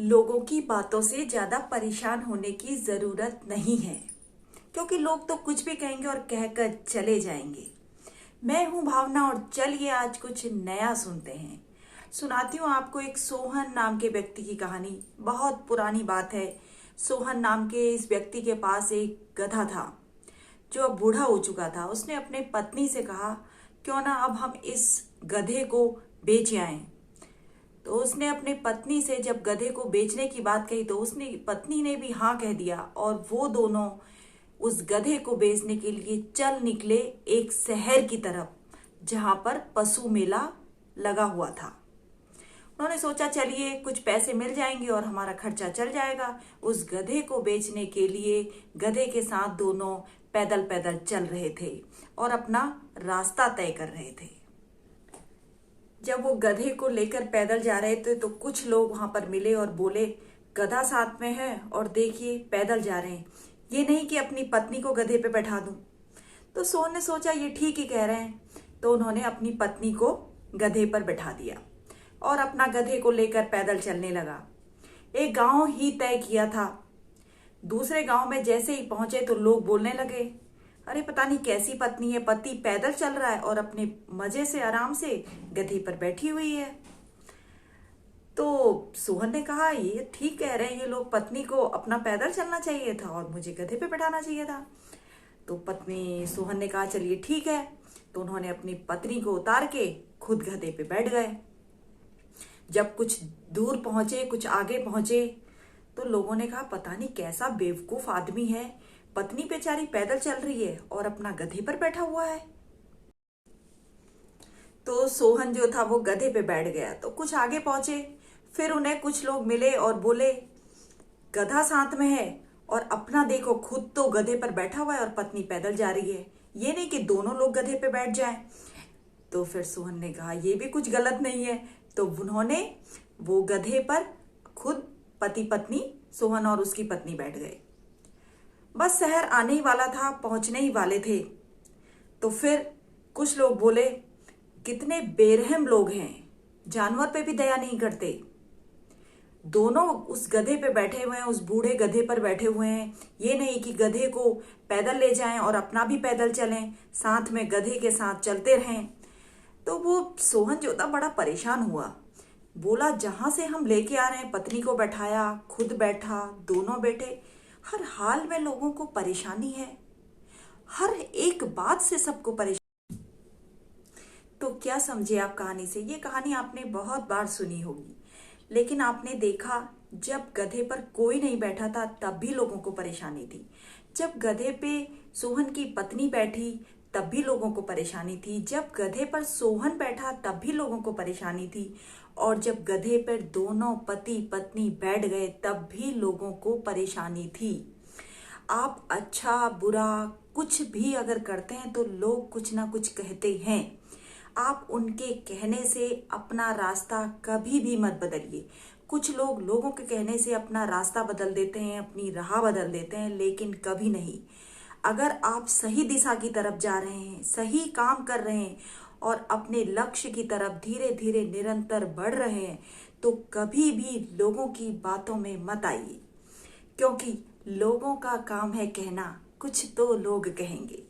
लोगों की बातों से ज्यादा परेशान होने की जरूरत नहीं है, क्योंकि लोग तो कुछ भी कहेंगे और कहकर चले जाएंगे। मैं हूं भावना और चलिए आज कुछ नया सुनते हैं। सुनाती हूँ आपको एक सोहन नाम के व्यक्ति की कहानी। बहुत पुरानी बात है। सोहन नाम के इस व्यक्ति के पास एक गधा था जो अब बूढ़ा हो चुका था। उसने अपने पत्नी से कहा, क्यों ना अब हम इस गधे को बेच आएं। तो उसने अपनी पत्नी से जब गधे को बेचने की बात कही तो उसने पत्नी ने भी हाँ कह दिया और वो दोनों उस गधे को बेचने के लिए चल निकले एक शहर की तरफ, जहां पर पशु मेला लगा हुआ था। उन्होंने सोचा चलिए कुछ पैसे मिल जाएंगे और हमारा खर्चा चल जाएगा। उस गधे को बेचने के लिए गधे के साथ दोनों पैदल पैदल चल रहे थे और अपना रास्ता तय कर रहे थे। जब वो गधे को लेकर पैदल जा रहे थे तो कुछ लोग वहां पर मिले और बोले, गधा साथ में है और देखिए पैदल जा रहे हैं, ये नहीं कि अपनी पत्नी को गधे पे बैठा दूं। तो सोहन ने सोचा ये ठीक ही कह रहे हैं, तो उन्होंने अपनी पत्नी को गधे पर बैठा दिया और अपना गधे को लेकर पैदल चलने लगा। एक गांव ही तय किया था। दूसरे गांव में जैसे ही पहुंचे तो लोग बोलने लगे, अरे पता नहीं कैसी पत्नी है, पति पैदल चल रहा है और अपने मजे से आराम से गधे पर बैठी हुई है। तो सोहन ने कहा ये ठीक कह रहे हैं ये लोग, पत्नी को अपना पैदल चलना चाहिए था और मुझे गधे पे बैठाना चाहिए था। तो पत्नी सोहन ने कहा चलिए ठीक है। तो उन्होंने अपनी पत्नी को उतार के खुद गधे पे बैठ गए। जब कुछ दूर पहुंचे, कुछ आगे पहुंचे, तो लोगों ने कहा पता नहीं कैसा बेवकूफ आदमी है, पत्नी बेचारी पैदल चल रही है और अपना गधे पर बैठा हुआ है। तो सोहन जो था वो गधे पे बैठ गया। तो कुछ आगे पहुंचे, फिर उन्हें कुछ लोग मिले और बोले, गधा साथ में है और अपना देखो खुद तो गधे पर बैठा हुआ है और पत्नी पैदल जा रही है, ये नहीं कि दोनों लोग गधे पे बैठ जाएं। तो फिर सोहन ने कहा ये भी कुछ गलत नहीं है। तो उन्होंने वो गधे पर खुद पति पत्नी सोहन और उसकी पत्नी बैठ गए। बस शहर आने ही वाला था, पहुंचने ही वाले थे। तो फिर कुछ लोग बोले, कितने बेरहम लोग हैं, जानवर पे भी दया नहीं करते। दोनों उस गधे पे बैठे हुए हैं, उस बूढ़े गधे पर बैठे हुए हैं, ये नहीं कि गधे को पैदल ले जाएं और अपना भी पैदल चलें, साथ में गधे के साथ चलते रहें। तो वो सोहन जो था बड़ा परेशान हुआ। बोला जहां से हम लेके आ रहे हैं, पत्नी को बैठाया, खुद बैठा, दोनों बैठे, हर हाल में लोगों को परेशानी है, हर एक बात से सबको परेशानी। तो क्या समझे आप कहानी से? ये कहानी आपने बहुत बार सुनी होगी, लेकिन आपने देखा जब गधे पर कोई नहीं बैठा था तब भी लोगों को परेशानी थी, जब गधे पे सोहन की पत्नी बैठी तब भी लोगों को परेशानी थी, जब गधे पर सोहन बैठा तब भी लोगों को परेशानी थी, और जब गधे पर दोनों पति पत्नी बैठ गए तब भी लोगों को परेशानी थी। आप अच्छा बुरा कुछ भी अगर करते हैं तो लोग कुछ ना कुछ कहते हैं। आप उनके कहने से अपना रास्ता कभी भी मत बदलिए। कुछ लोग लोगों के कहने से अपना रास्ता बदल देते हैं, अपनी राह बदल देते हैं, लेकिन कभी नहीं। अगर आप सही दिशा की तरफ जा रहे हैं, सही काम कर रहे हैं और अपने लक्ष्य की तरफ धीरे धीरे निरंतर बढ़ रहे हैं, तो कभी भी लोगों की बातों में मत आइए, क्योंकि लोगों का काम है कहना, कुछ तो लोग कहेंगे।